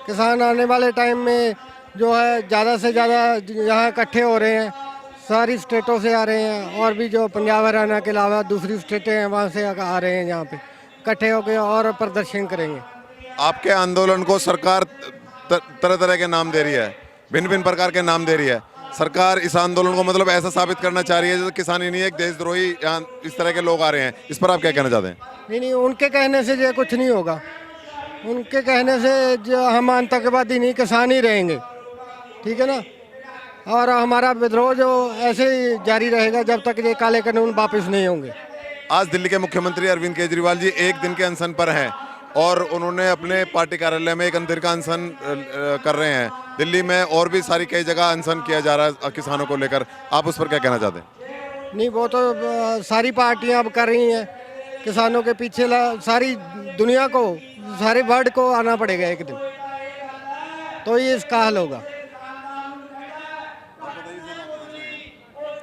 किसान आने वाले टाइम में जो है ज़्यादा से ज़्यादा यहाँ इकट्ठे हो रहे हैं, सारी स्टेटों से आ रहे हैं, और भी जो पंजाब हरियाणा के अलावा दूसरी स्टेटें हैं वहाँ से आ रहे हैं, यहाँ पे इकट्ठे होकर और प्रदर्शन करेंगे। आपके आंदोलन को सरकार तरह तरह के नाम दे रही है, भिन्न भिन्न प्रकार के नाम दे रही है। सरकार इस आंदोलन को मतलब ऐसा साबित करना चाह रही है जैसे किसान ही नहीं एक देशद्रोही यहाँ इस तरह के लोग आ रहे हैं। इस पर आप क्या कहना चाहते हैं? नहीं, उनके कहने से जो कुछ नहीं होगा। उनके कहने से जो हम आतंकवादी नहीं, किसान ही रहेंगे, ठीक है ना। और हमारा विद्रोह जो ऐसे ही जारी रहेगा जब तक ये काले कानून वापस नहीं होंगे। आज दिल्ली के मुख्यमंत्री अरविंद केजरीवाल जी एक दिन के अनशन पर हैं और उन्होंने अपने पार्टी कार्यालय में एक दिन का अनशन कर रहे हैं। दिल्ली में और भी सारी कई जगह अनशन किया जा रहा है किसानों को लेकर, आप उस पर क्या कहना चाहते हैं? नहीं, वो तो सारी पार्टियां अब कर रही हैं किसानों के पीछे। सारी दुनिया को, सारे वर्ल्ड को आना पड़ेगा एक दिन, तो ये इसका हल होगा।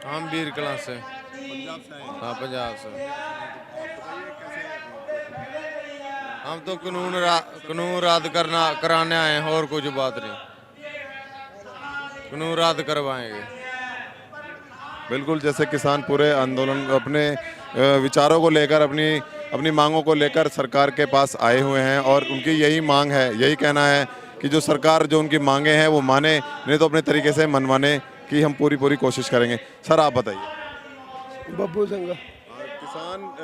हम बीर कला से। हाँ, पंजाब से। हम तो कानून रद्द कराने आए हैं, और कुछ बात नहीं। कानून रद्द करवाएंगे। बिल्कुल, जैसे किसान पूरे आंदोलन अपने विचारों को लेकर, अपनी मांगों को लेकर सरकार के पास आए हुए हैं और उनकी यही मांग है, यही कहना है कि जो सरकार जो उनकी मांगे हैं वो माने, नहीं तो अपने तरीके से मनवाने की हम पूरी कोशिश करेंगे। सर आप बताइए। बब्बू संगा।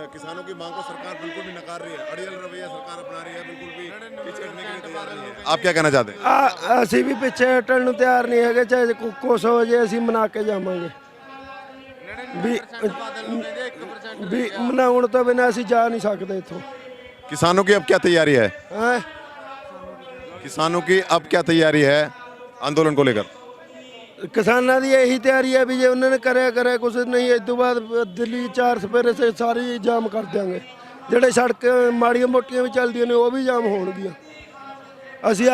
किसानों की मांग को सरकार बिल्कुल भी नकार रही है, अड़ियल रवैया सरकार अपना रही है, बिल्कुल भी पीछे हटने के लिए तैयार नहीं है। आप क्या कहना चाहते हैं? ਅਸੀਂ ਵੀ ਪਿੱਛੇ ਹਟਣ ਨੂੰ ਤਿਆਰ ਨਹੀਂ ਹੈਗੇ, ਚਾਹੇ ਕੁਛ ਹੋ ਜੇ ਅਸੀਂ ਮਨਾ ਕੇ ਜਾਵਾਂਗੇ। ਵੀ ਮਨਾਉਣ ਤੋਂ ਬਿਨਾਂ ਅਸੀਂ ਜਾ ਨਹੀਂ ਸਕਦੇ ਇੱਥੋਂ। किसानों की अब क्या तैयारी है? ਹੈਂ किसानों की अब क्या तैयारी है आंदोलन को लेकर? ਕਿਸਾਨਾਂ ਦੀ ਇਹੀ ਤਿਆਰੀ ਹੈ ਵੀ ਜੇ ਉਹਨਾਂ ਨੇ ਕਰਿਆ ਕੁਛ ਨਹੀਂ, ਇਸ ਤੋਂ ਬਾਅਦ ਦਿੱਲੀ 4 ਸਪੇਰੇ ਸੇ ਸਾਰੀ ਜਾਮ ਕਰ ਦਿਆਂਗੇ। ਜਿਹੜੇ ਸੜਕ ਮਾੜੀਆਂ ਮੋਟੀਆਂ ਵੀ ਚੱਲਦੀਆਂ ਨੇ ਉਹ ਵੀ ਜਾਮ ਹੋਣਗੀਆਂ। ਅਸੀਂ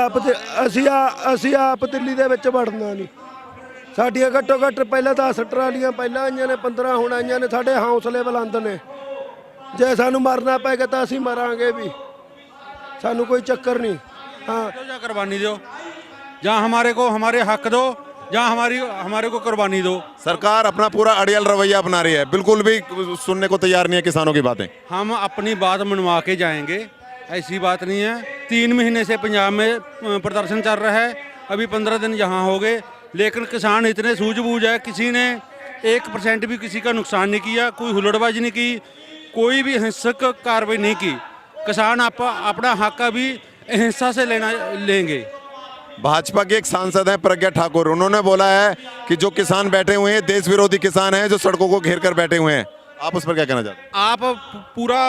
ਆਪ ਦਿੱਲੀ ਦੇ ਵਿੱਚ ਵੜਨਾ ਨਹੀਂ। ਸਾਡੀਆਂ ਘੱਟੋ ਘੱਟ ਪਹਿਲਾਂ 10 ਟਰਾਲੀਆਂ ਪਹਿਲਾਂ ਆਈਆਂ ਨੇ, 15 ਹੁਣ ਆਈਆਂ ਨੇ। ਸਾਡੇ ਹੌਸਲੇ ਬੁਲੰਦ ਨੇ। ਜੇ ਸਾਨੂੰ ਮਰਨਾ ਪਏਗਾ ਤਾਂ ਅਸੀਂ ਮਰਾਂਗੇ भी, ਸਾਨੂੰ कोई चक्कर नहीं। हाँ, या कुर्बानी दो, जहाँ हमारे को हमारे हक दो, जहाँ हमारे को कुर्बानी दो। सरकार अपना पूरा अड़ियल रवैया अपना रही है, बिल्कुल भी सुनने को तैयार नहीं है किसानों की बातें। हम अपनी बात मनवा के जाएंगे, ऐसी बात नहीं है। 3 महीने से पंजाब में प्रदर्शन चल रहा है, अभी 15 दिन यहाँ हो गए, लेकिन किसान इतने सूझबूझ है, किसी ने 1% भी किसी का नुकसान नहीं किया, कोई हुल्लड़बाजी नहीं की, कोई भी हिंसक कार्रवाई नहीं की। किसान अपना हक अभी अहिंसा से लेंगे। भाजपा के एक सांसद हैं प्रज्ञा ठाकुर, उन्होंने बोला है कि जो किसान बैठे हुए हैं देश विरोधी किसान हैं जो सड़कों को घेर कर बैठे हुए हैं। आप उस पर क्या कहना चाहते हैं? आप पूरा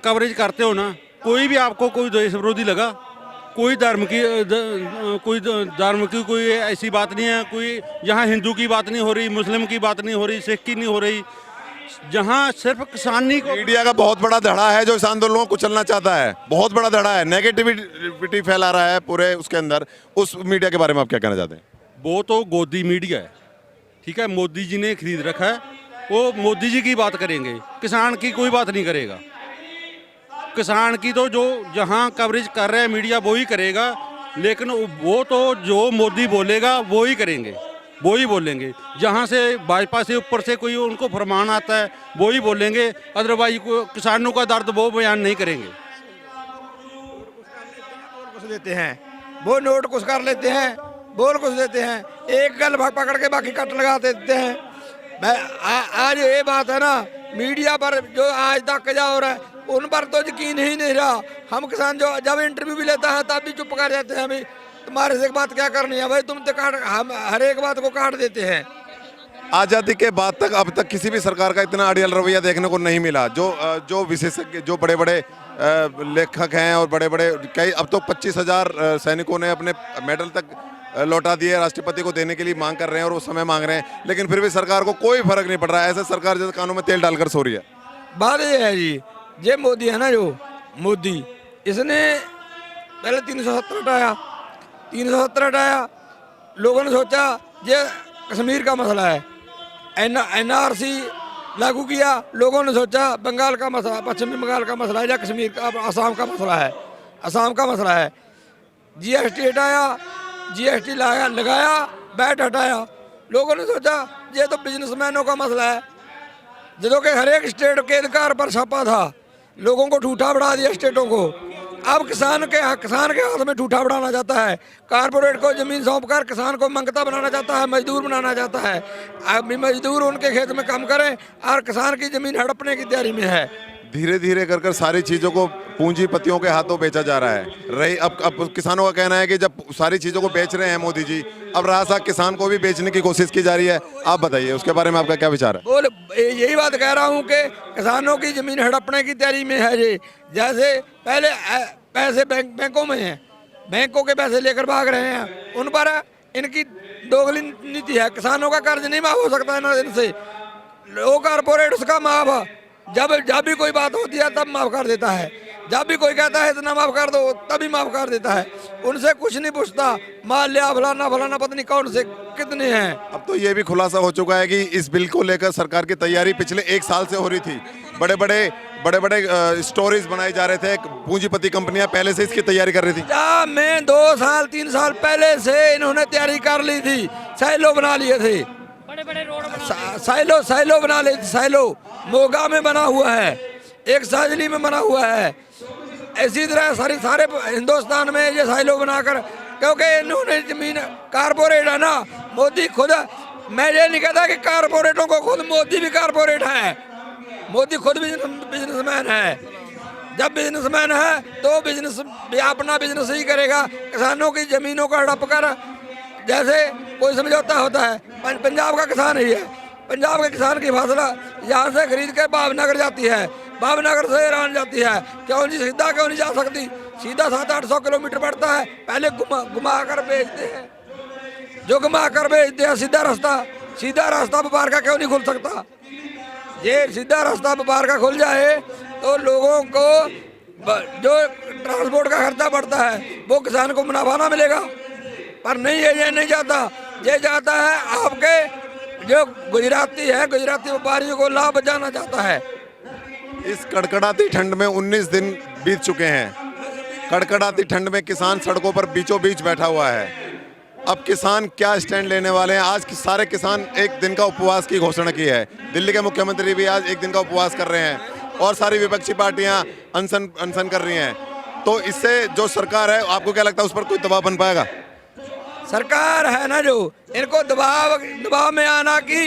कवरेज करते हो ना, कोई भी आपको कोई देश विरोधी लगा? कोई धर्म की कोई ऐसी बात नहीं है। कोई यहाँ हिंदू की बात नहीं हो रही, मुस्लिम की बात नहीं हो रही, सिख की नहीं हो रही। जहाँ सिर्फ किसानी को, मीडिया का बहुत बड़ा धड़ा है जो इस आंदोलन को कुचलना चाहता है, बहुत बड़ा धड़ा है, नेगेटिविटी फैला रहा है पूरे उसके अंदर। उस मीडिया के बारे में आप क्या कहना चाहते हैं? वो तो गोदी मीडिया है, ठीक है, मोदी जी ने खरीद रखा है, वो मोदी जी की बात करेंगे, किसान की कोई बात नहीं करेगा। किसान की तो जो जहाँ कवरेज कर रहे हैं मीडिया वो ही करेगा, लेकिन वो तो जो मोदी बोलेगा वो ही करेंगे, वो ही बोलेंगे। जहाँ से भाजपा से ऊपर से कोई उनको फरमान आता है वो ही बोलेंगे, अदरवाइज को किसानों का दर्द वो बयान नहीं करेंगे। कुछ देते हैं वो नोट कुछ कर लेते हैं, बोल कुछ देते हैं, एक गल पकड़ के बाकी कट लगा देते हैं। मैं आज ये बात है ना, मीडिया पर जो आज तक जा हो रहा है उन पर तो यकीन ही नहीं रहा। हम किसान जो जब इंटरव्यू भी लेता है तब भी चुप कर जाते हैं, हमें तुम्हारे से बात क्या करनी है भाई, तुम तो काट, हम हर एक बात को काट देते हैं। आज़ादी के बाद तक अब तक किसी भी सरकार का इतना अड़ियल रवैया देखने को नहीं मिला। जो विशेषज्ञ, जो बड़े बड़े लेखक हैं और बड़े बड़े कई, अब तो 25,000 सैनिकों ने अपने मेडल तक लौटा दिए, राष्ट्रपति को देने के लिए मांग कर रहे हैं और वो समय मांग रहे हैं, लेकिन फिर भी सरकार को कोई फर्क नहीं पड़ रहा है। ऐसे सरकार जैसे कानों में तेल डालकर सो रही है। बात ये है जी, ये मोदी है ना, जो मोदी इसने पहले 370 हटाया, 370 हटाया। लोगों ने सोचा ये कश्मीर का मसला है, NRC लागू किया। लोगों ने सोचा बंगाल का मसला, पश्चिमी बंगाल का मसला है या कश्मीर का, असम का मसला है, असम का मसला है। जीएसटी हटाया, जीएसटी लगाया, वैट हटाया। लोगों ने सोचा ये तो बिजनेसमैनों का मसला है, जो कि हर एक स्टेट के अधिकार पर छापा था, लोगों को ठूठा बढ़ा दिया स्टेटों को। अब किसान के हाथ में ठूठा बढ़ाना चाहता है, कारपोरेट को जमीन सौंपकर किसान को मंगता बनाना चाहता है, मजदूर बनाना चाहता है। अब मजदूर उनके खेत में काम करें और किसान की जमीन हड़पने की तैयारी में है। धीरे धीरे कर कर सारी चीज़ों को पूंजीपतियों के हाथों बेचा जा रहा है। रही अब किसानों का कहना है कि जब सारी चीज़ों को बेच रहे हैं मोदी जी, अब रहा सा किसान को भी बेचने की कोशिश की जा रही है। आप बताइए उसके बारे में आपका क्या विचार है? बोल यही बात कह रहा हूँ कि किसानों की जमीन हड़पने की तैयारी में है ये। जैसे पहले पैसे बैंकों में हैं, बैंकों के पैसे लेकर भाग रहे हैं, उन पर इनकी दोगली नीति है। किसानों का कर्ज नहीं माफ हो सकता है ना इनसे, लो कारपोरेट उसका माफ जब भी कोई बात होती है तब माफ कर देता है, जब भी कोई कहता है इतना माफ कर दो तभी माफ कर देता है। उनसे कुछ नहीं पूछता, मान लिया फलाना फलाना पत्नी कौन से कितने हैं। अब तो ये भी खुलासा हो चुका है कि इस बिल को लेकर सरकार की तैयारी पिछले 1 साल से हो रही थी। बड़े बड़े स्टोरीज बनाए जा रहे थे, पूंजीपति कंपनियां पहले से इसकी तैयारी कर रही थी। क्या मैं 2 साल 3 साल पहले से इन्होंने तैयारी कर ली थी, साइलो बना लिए थे, बड़े रोड साइलो बना लिए थे। साइलो मोगा में बना हुआ है, एक साजली में बना हुआ है, इसी तरह सारे हिंदुस्तान में ये साइलो बनाकर, क्योंकि इन्होंने जमीन कारपोरेट है ना, मोदी खुद, मैं ये नहीं कहता कि कारपोरेटों को खुद, मोदी भी कारपोरेट है, मोदी खुद बिजनेसमैन है। जब बिजनेसमैन है तो अपना बिजनेस ही करेगा। किसानों की जमीनों को हड़प कर जैसे कोई समझौता होता है, पंजाब का किसान ही है, पंजाब के किसान की फसल यहाँ से खरीद के भावनगर जाती है, भावनगर से ईरान जाती है, क्यों नहीं सीधा क्यों नहीं जा सकती? सीधा 700-800 किलोमीटर पड़ता है, पहले घुमा कर बेचते हैं, जो घुमा कर बेचते हैं सीधा रास्ता व्यापार का क्यों नहीं खुल सकता? ये सीधा रास्ता व्यापार का खुल जाए तो लोगों को जो ट्रांसपोर्ट का खर्चा बढ़ता है वो किसान को मुनाफा ना मिलेगा, पर नहीं ये नहीं चाहता। ये चाहता है आपके जो गुजराती व्यापारियों को लाभ बचाना चाहता है। इस कड़कड़ाती ठंड में 19 दिन बीत चुके हैं। कड़कड़ाती ठंड में किसान सड़कों पर बीचों बीच बैठा हुआ है। अब किसान क्या स्टैंड लेने वाले हैं? आज सारे किसान एक दिन का उपवास की घोषणा की है। दिल्ली के मुख्यमंत्री भी आज एक दिन का उपवास कर रहे हैं और सारी विपक्षी पार्टियां अनशन कर रही हैं। तो इससे जो सरकार है, आपको क्या लगता है उस पर कोई दबाव बन पाएगा? सरकार है ना जो, इनको दबाव में आना कि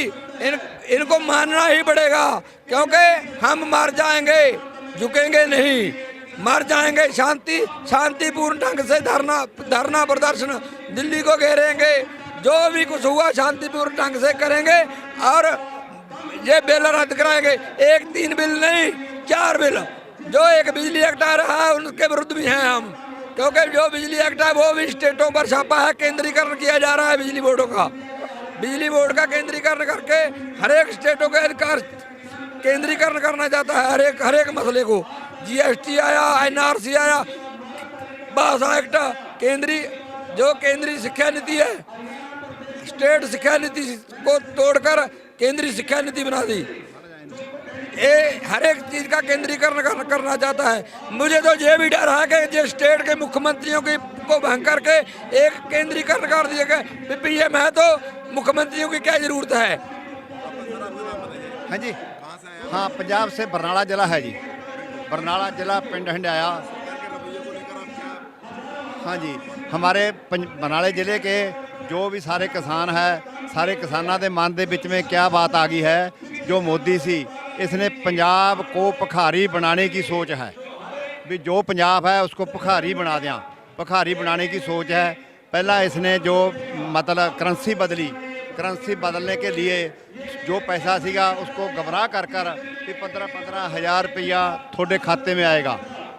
इनको मानना ही पड़ेगा, क्योंकि हम मर जाएंगे, झुकेंगे नहीं, मर जाएंगे। शांतिपूर्ण ढंग से धरना प्रदर्शन दिल्ली को घेरेंगे, जो भी कुछ हुआ शांतिपूर्ण ढंग से करेंगे और ये बिल रद्द कराएंगे। 1-3 बिल नहीं, 4 बिल। जो एक बिजली एक्ट आ रहा है उनके विरुद्ध भी हैं हम, क्योंकि जो बिजली एक्ट है वो भी स्टेटों पर छापा है, केंद्रीकरण किया जा रहा है बिजली बोर्डों का। बिजली बोर्ड का केंद्रीकरण करके हर एक स्टेटों के अधिकार केंद्रीकरण करना चाहता है, हर एक मसले को। जीएसटी आया, एनआरसी आया, भाषा एक्ट, केंद्रीय शिक्षा नीति है, स्टेट शिक्षा नीति को तोड़कर केंद्रीय शिक्षा नीति बना दी। ये हर एक चीज का केंद्रीकरण करना चाहता है। मुझे तो ये भी डर है कि जो स्टेट के मुख्यमंत्रियों को भंग करके एक केंद्रीकरण कर दिया गया। पीएम है तो मुख्यमंत्रियों की क्या जरूरत है? हाँ जी, हाँ, पंजाब से बरनाला जिला है जी, बरनाला जिला पिंड हंडाया। हाँ जी, हमारे बरनाले जिले के जो भी सारे किसान है, सारे किसानों के मन के विच में क्या बात आ गई है, जो मोदी सी इसने पंजाब को भिखारी बनाने की सोच है, भी जो पंजाब है उसको भिखारी बना दें, भिखारी बनाने की सोच है। पहला इसने जो मतलब करेंसी बदलने के लिए जो पैसा सीगा उसको गमराह कर कि 15-15 हज़ार रुपया थोड़े खाते में आएगा।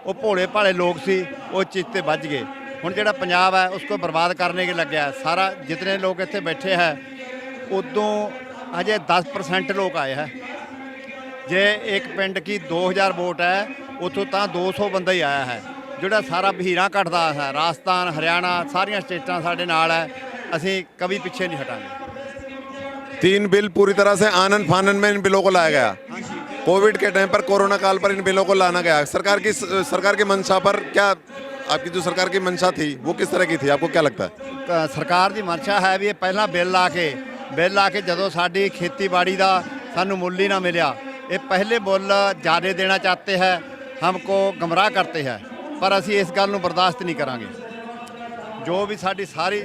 वो भोले भाले लोग सी, वो चीज़ ते बच गए। हुण जिहड़ा पंजाब है उसको बर्बाद करने के लगे है। सारा जितने लोग इत्थे बैठे हैं उदों अजे 10% लोग आए हैं। जे एक पिंड की 2000 वोट है, उतों तो 200 बंदा ही आया है। जोड़ा सारा भीरा कटदा है, राजस्थान हरियाणा सारिया स्टेटां साडे नाल है, असीं कभी पीछे नहीं हटांगे। 3 बिल पूरी तरह से आनन फानन में इन बिलों को लाया गया। कोविड के टाइम पर, कोरोना काल पर इन बिलों को लाना गया। सरकार की मंशा पर क्या आपकी जो सरकार की मंशा थी वो किस तरह की थी, आपको क्या लगता है? ਸਰਕਾਰ ਦੀ ਮਨਸ਼ਾ ਹੈ ਵੀ ਇਹ ਪਹਿਲਾਂ ਬਿੱਲ ਆ ਕੇ ਜਦੋਂ ਸਾਡੀ ਖੇਤੀਬਾੜੀ ਦਾ ਸਾਨੂੰ ਮੁੱਲ ਹੀ ਨਾ ਮਿਲਿਆ, ਇਹ ਪਹਿਲੇ ਮੁੱਲ ਜ਼ਿਆਦਾ ਦੇਣਾ ਚਾਹਤੇ ਹੈ, ਹਮਕੋ ਗਮਰਾਹ ਕਰਤੇ ਹੈ, ਪਰ ਅਸੀਂ ਇਸ ਗੱਲ ਨੂੰ ਬਰਦਾਸ਼ਤ ਨਹੀਂ ਕਰਾਂਗੇ। ਜੋ ਵੀ ਸਾਡੀ ਸਾਰੀ